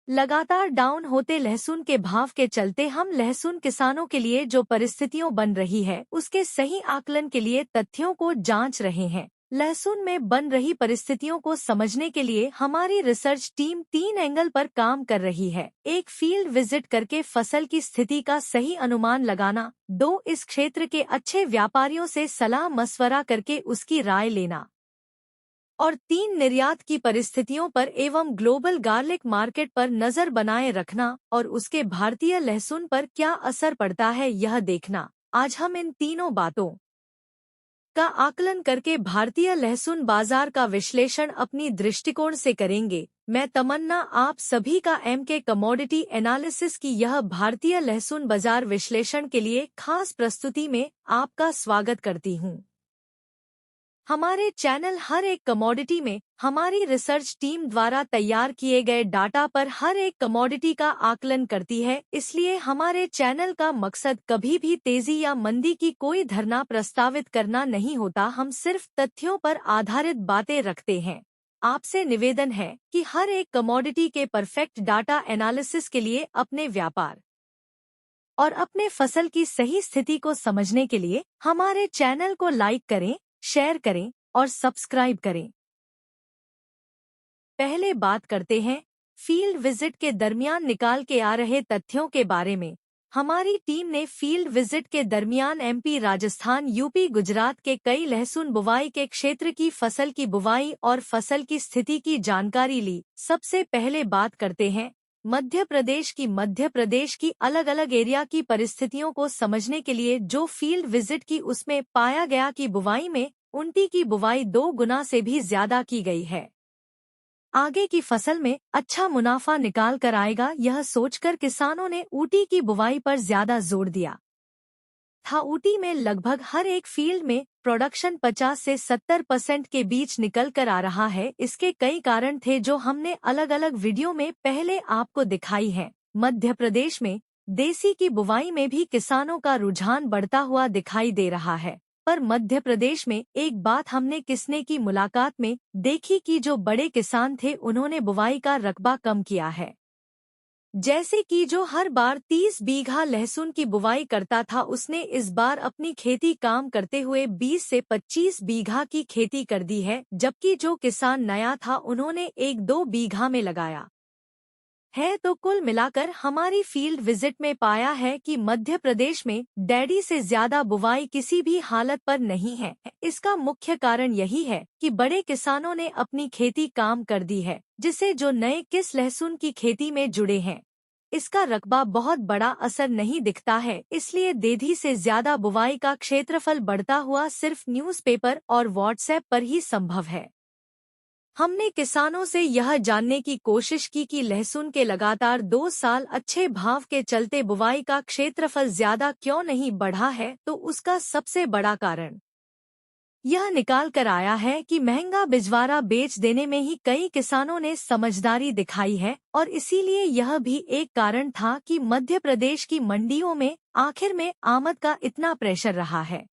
लगातार डाउन होते लहसुन के भाव के चलते हम लहसुन किसानों के लिए जो परिस्थितियों बन रही है उसके सही आकलन के लिए तथ्यों को जांच रहे हैं। लहसुन में बन रही परिस्थितियों को समझने के लिए हमारी रिसर्च टीम 3 एंगल पर काम कर रही है। एक, फील्ड विजिट करके फसल की स्थिति का सही अनुमान लगाना। 2, इस क्षेत्र के अच्छे व्यापारियों से सलाह मशवरा करके उसकी राय लेना। और 3, निर्यात की परिस्थितियों पर एवं ग्लोबल गार्लिक मार्केट पर नजर बनाए रखना और उसके भारतीय लहसुन पर क्या असर पड़ता है यह देखना। आज हम इन तीनों बातों का आकलन करके भारतीय लहसुन बाजार का विश्लेषण अपनी दृष्टिकोण से करेंगे। मैं तमन्ना आप सभी का MK कमोडिटी एनालिसिस की यह भारतीय लहसुन बाजार विश्लेषण के लिए खास प्रस्तुति में आपका स्वागत करती हूँ। हमारे चैनल हर एक कमोडिटी में हमारी रिसर्च टीम द्वारा तैयार किए गए डाटा पर हर एक कमोडिटी का आकलन करती है, इसलिए हमारे चैनल का मकसद कभी भी तेजी या मंदी की कोई धारणा प्रस्तावित करना नहीं होता। हम सिर्फ तथ्यों पर आधारित बातें रखते हैं। आपसे निवेदन है कि हर एक कमोडिटी के परफेक्ट डाटा एनालिसिस के लिए अपने व्यापार और अपने फसल की सही स्थिति को समझने के लिए हमारे चैनल को लाइक करें, शेयर करें और सब्सक्राइब करें। पहले बात करते हैं फील्ड विजिट के दरमियान निकाल के आ रहे तथ्यों के बारे में। हमारी टीम ने फील्ड विजिट के दरमियान MP, राजस्थान, UP, गुजरात के कई लहसुन बुवाई के क्षेत्र की फसल की बुवाई और फसल की स्थिति की जानकारी ली। सबसे पहले बात करते हैं मध्य प्रदेश की अलग अलग एरिया की परिस्थितियों को समझने के लिए जो फील्ड विजिट की उसमें पाया गया कि बुवाई में ऊँटी की बुवाई 2 गुना से भी ज्यादा की गई है। आगे की फसल में अच्छा मुनाफा निकाल कर आएगा, यह सोचकर किसानों ने ऊँटी की बुवाई पर ज्यादा जोर दिया था। ऊँटी में लगभग हर एक फील्ड में प्रोडक्शन 50 से 70% के बीच निकल कर आ रहा है। इसके कई कारण थे जो हमने अलग अलग वीडियो में पहले आपको दिखाई है। मध्य प्रदेश में देसी की बुवाई में भी किसानों का रुझान बढ़ता हुआ दिखाई दे रहा है। पर मध्य प्रदेश में एक बात हमने किसने की मुलाकात में देखी कि जो बड़े किसान थे उन्होंने बुवाई का रकबा कम किया है। जैसे कि जो हर बार 30 बीघा लहसुन की बुवाई करता था उसने इस बार अपनी खेती काम करते हुए 20 से 25 बीघा की खेती कर दी है, जबकि जो किसान नया था उन्होंने 1-2 बीघा में लगाया है। तो कुल मिलाकर हमारी फील्ड विजिट में पाया है कि मध्य प्रदेश में डैडी से ज्यादा बुवाई किसी भी हालत पर नहीं है। इसका मुख्य कारण यही है कि बड़े किसानों ने अपनी खेती काम कर दी है, जिससे जो नए किस लहसुन की खेती में जुड़े हैं इसका रकबा बहुत बड़ा असर नहीं दिखता है। इसलिए देधी से ज्यादा बुवाई का क्षेत्रफल बढ़ता हुआ सिर्फ न्यूज़पेपर और व्हाट्सएप पर ही संभव है। हमने किसानों से यह जानने की कोशिश की कि लहसुन के लगातार 2 साल अच्छे भाव के चलते बुवाई का क्षेत्रफल ज्यादा क्यों नहीं बढ़ा है, तो उसका सबसे बड़ा कारण यह निकाल कर आया है कि महंगा बिजवारा बेच देने में ही कई किसानों ने समझदारी दिखाई है और इसीलिए यह भी एक कारण था कि मध्य प्रदेश की मंडियों में आखिर में आमद का इतना प्रेशर रहा है।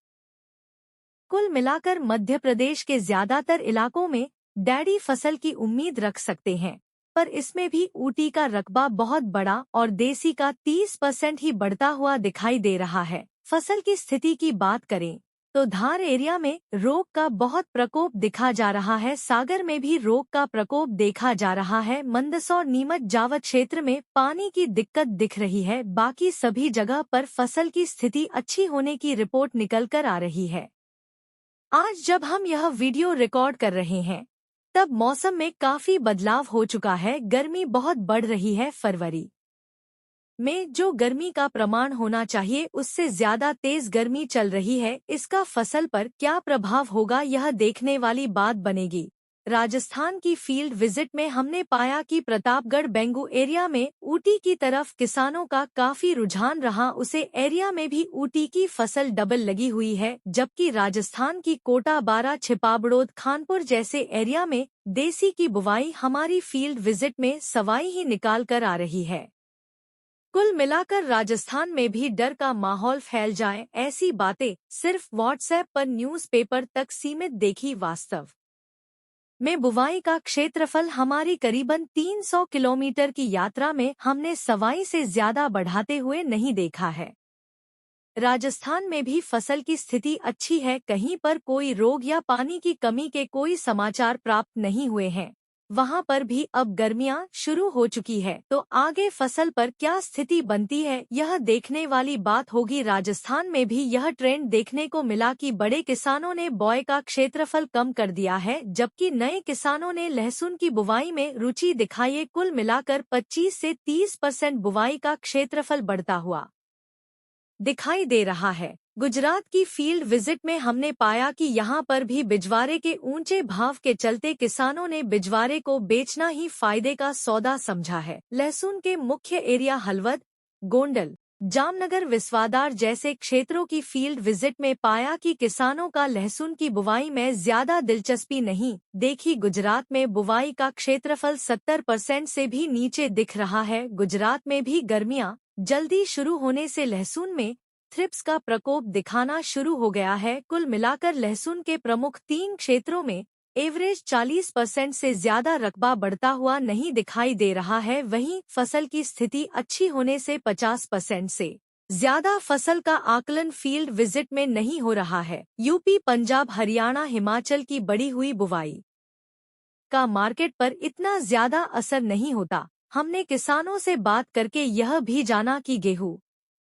कुल मिलाकर मध्य प्रदेश के ज्यादातर इलाकों में डैडी फसल की उम्मीद रख सकते हैं, पर इसमें भी ऊँटी का रकबा बहुत बड़ा और देसी का 30% ही बढ़ता हुआ दिखाई दे रहा है। फसल की स्थिति की बात करें तो धार एरिया में रोग का बहुत प्रकोप दिखा जा रहा है। सागर में भी रोग का प्रकोप देखा जा रहा है। मंदसौर, नीमच, जावद क्षेत्र में पानी की दिक्कत दिख रही है। बाकी सभी जगह पर फसल की स्थिति अच्छी होने की रिपोर्ट निकल कर आ रही है। आज जब हम यह वीडियो रिकॉर्ड कर रहे हैं तब मौसम में काफी बदलाव हो चुका है। गर्मी बहुत बढ़ रही है। फरवरी में जो गर्मी का प्रमाण होना चाहिए उससे ज्यादा तेज गर्मी चल रही है। इसका फसल पर क्या प्रभाव होगा यह देखने वाली बात बनेगी। राजस्थान की फील्ड विजिट में हमने पाया कि प्रतापगढ़, बेंगू एरिया में ऊँटी की तरफ किसानों का काफी रुझान रहा। उसे एरिया में भी ऊँटी की फसल डबल लगी हुई है, जबकि राजस्थान की कोटा, बारा, छिपाबड़ोद, खानपुर जैसे एरिया में देसी की बुवाई हमारी फील्ड विजिट में सवाई ही निकाल कर आ रही है। कुल मिलाकर राजस्थान में भी डर का माहौल फैल जाए, ऐसी बातें सिर्फ व्हाट्सएप पर न्यूज़पेपर तक सीमित देखी वास्तव में बुवाई का क्षेत्रफल हमारी करीबन 300 किलोमीटर की यात्रा में हमने सवाई से ज्यादा बढ़ाते हुए नहीं देखा है। राजस्थान में भी फसल की स्थिति अच्छी है, कहीं पर कोई रोग या पानी की कमी के कोई समाचार प्राप्त नहीं हुए हैं। वहां पर भी अब गर्मियां शुरू हो चुकी है, तो आगे फसल पर क्या स्थिति बनती है यह देखने वाली बात होगी। राजस्थान में भी यह ट्रेंड देखने को मिला कि बड़े किसानों ने बुआई का क्षेत्रफल कम कर दिया है, जबकि नए किसानों ने लहसुन की बुवाई में रुचि दिखाई। कुल मिलाकर 25 से 30% बुवाई का क्षेत्रफल बढ़ता हुआ दिखाई दे रहा है। गुजरात की फील्ड विजिट में हमने पाया कि यहाँ पर भी बिजवारे के ऊंचे भाव के चलते किसानों ने बिजवारे को बेचना ही फायदे का सौदा समझा है। लहसुन के मुख्य एरिया हलवद, गोंडल, जामनगर, विस्वादार जैसे क्षेत्रों की फील्ड विजिट में पाया कि किसानों का लहसुन की बुवाई में ज्यादा दिलचस्पी नहीं देखी। गुजरात में बुवाई का क्षेत्रफल 70% से भी नीचे दिख रहा है। गुजरात में भी गर्मियां जल्दी शुरू होने से लहसुन में थ्रिप्स का प्रकोप दिखाना शुरू हो गया है। कुल मिलाकर लहसुन के प्रमुख 3 क्षेत्रों में एवरेज 40% से ज्यादा रकबा बढ़ता हुआ नहीं दिखाई दे रहा है। वहीं फसल की स्थिति अच्छी होने से 50% से ज्यादा फसल का आकलन फील्ड विजिट में नहीं हो रहा है। यूपी, पंजाब, हरियाणा, हिमाचल की बढ़ी हुई बुवाई का मार्केट पर इतना ज्यादा असर नहीं होता। हमने किसानों से बात करके यह भी जाना कि गेहूं,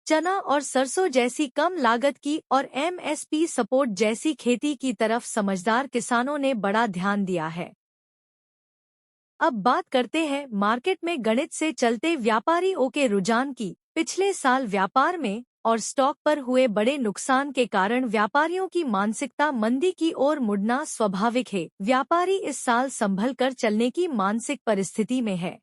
चना और सरसों जैसी कम लागत की और एमएसपी सपोर्ट जैसी खेती की तरफ समझदार किसानों ने बड़ा ध्यान दिया है। अब बात करते हैं मार्केट में गणित से चलते व्यापारियों के रुझान की। पिछले साल व्यापार में और स्टॉक पर हुए बड़े नुकसान के कारण व्यापारियों की मानसिकता मंदी की ओर मुड़ना स्वाभाविक है। व्यापारी इस साल संभल कर चलने की मानसिक परिस्थिति में है।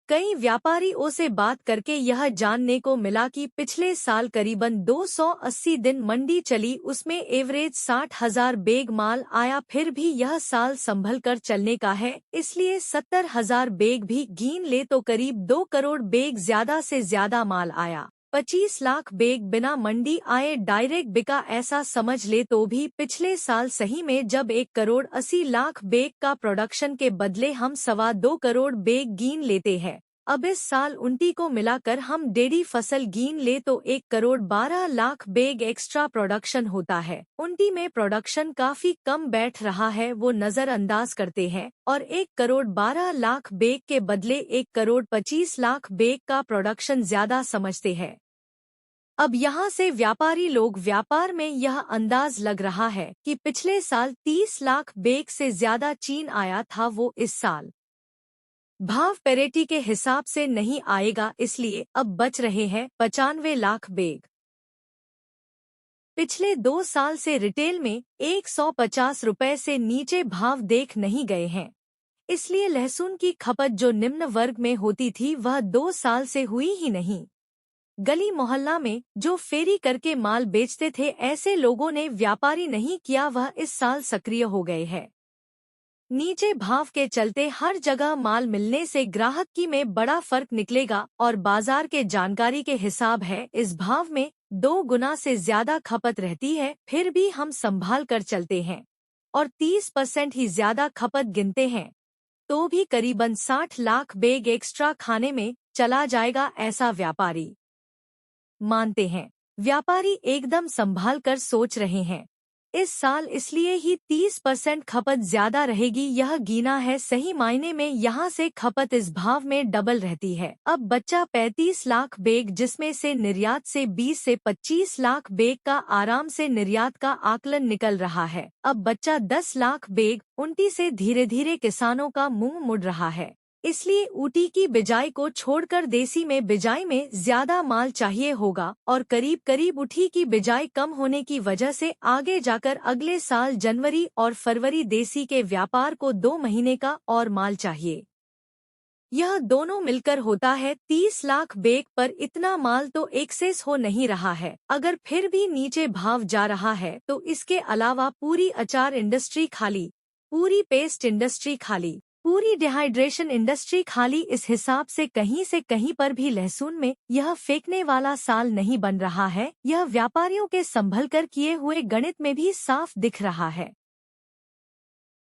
कई व्यापारियों से बात करके यह जानने को मिला कि पिछले साल करीबन 280 दिन मंडी चली, उसमें एवरेज 60,000 बैग माल आया। फिर भी यह साल संभल कर चलने का है, इसलिए 70,000 बैग भी गिन ले तो करीब 2 करोड़ बैग ज्यादा से ज्यादा माल आया। 25 लाख बैग बिना मंडी आए डायरेक्ट बिका, ऐसा समझ ले तो भी पिछले साल सही में जब 1 करोड़ 80 लाख बैग का प्रोडक्शन के बदले हम 2.25 करोड़ बैग गिन लेते हैं। अब इस साल उनटी को मिलाकर हम डेढ़ी फसल गिन ले तो 1 crore 12 lakh bag extra production होता है। उनटी में प्रोडक्शन काफी कम बैठ रहा है, वो नजरअंदाज करते हैं और 1 करोड़ 12 लाख बैग के बदले 1 करोड़ 25 लाख बैग का प्रोडक्शन ज्यादा समझते हैं। अब यहाँ से व्यापारी लोग व्यापार में यह अंदाज लग रहा है कि पिछले साल 30 लाख बैग से ज्यादा चीन आया था, वो इस साल भाव पैरिटी के हिसाब से नहीं आएगा, इसलिए अब बच रहे हैं 95 लाख बैग। पिछले 2 साल से रिटेल में 150 रुपए से नीचे भाव देख नहीं गए हैं, इसलिए लहसुन की खपत जो निम्न वर्ग में होती थी वह 2 साल से हुई ही नहीं। गली मोहल्ला में जो फेरी करके माल बेचते थे, ऐसे लोगों ने व्यापारी नहीं किया, वह इस साल सक्रिय हो गए हैं। नीचे भाव के चलते हर जगह माल मिलने से ग्राहक की में बड़ा फर्क निकलेगा और बाजार के जानकारी के हिसाब है इस भाव में 2 गुना से ज्यादा खपत रहती है। फिर भी हम संभाल कर चलते हैं और 30% ही ज्यादा खपत गिनते हैं तो भी करीबन 60 लाख बैग एक्स्ट्रा खाने में चला जाएगा, ऐसा व्यापारी मानते हैं। व्यापारी एकदम संभाल कर सोच रहे हैं इस साल, इसलिए ही 30% खपत ज्यादा रहेगी, यह गिना है। सही मायने में यहाँ से खपत इस भाव में डबल रहती है। अब बच्चा 35 लाख बैग, जिसमें से निर्यात से 20 से 25 लाख बैग का आराम से निर्यात का आकलन निकल रहा है। अब बच्चा 10 लाख बैग, उनटी से धीरे धीरे किसानों का मुंह मुड़ रहा है, इसलिए ऊटी की बिजाई को छोड़कर देसी में बिजाई में ज्यादा माल चाहिए होगा और करीब करीब ऊटी की बिजाई कम होने की वजह से आगे जाकर अगले साल जनवरी और फरवरी देसी के व्यापार को 2 महीने का और माल चाहिए। यह दोनों मिलकर होता है 30 लाख बैग, पर इतना माल तो एक्सेस हो नहीं रहा है। अगर फिर भी नीचे भाव जा रहा है तो इसके अलावा पूरी अचार इंडस्ट्री खाली, पूरी पेस्ट इंडस्ट्री खाली, पूरी डिहाइड्रेशन इंडस्ट्री खाली। इस हिसाब से कहीं पर भी लहसुन में यह फेंकने वाला साल नहीं बन रहा है। यह व्यापारियों के संभल कर किए हुए गणित में भी साफ दिख रहा है।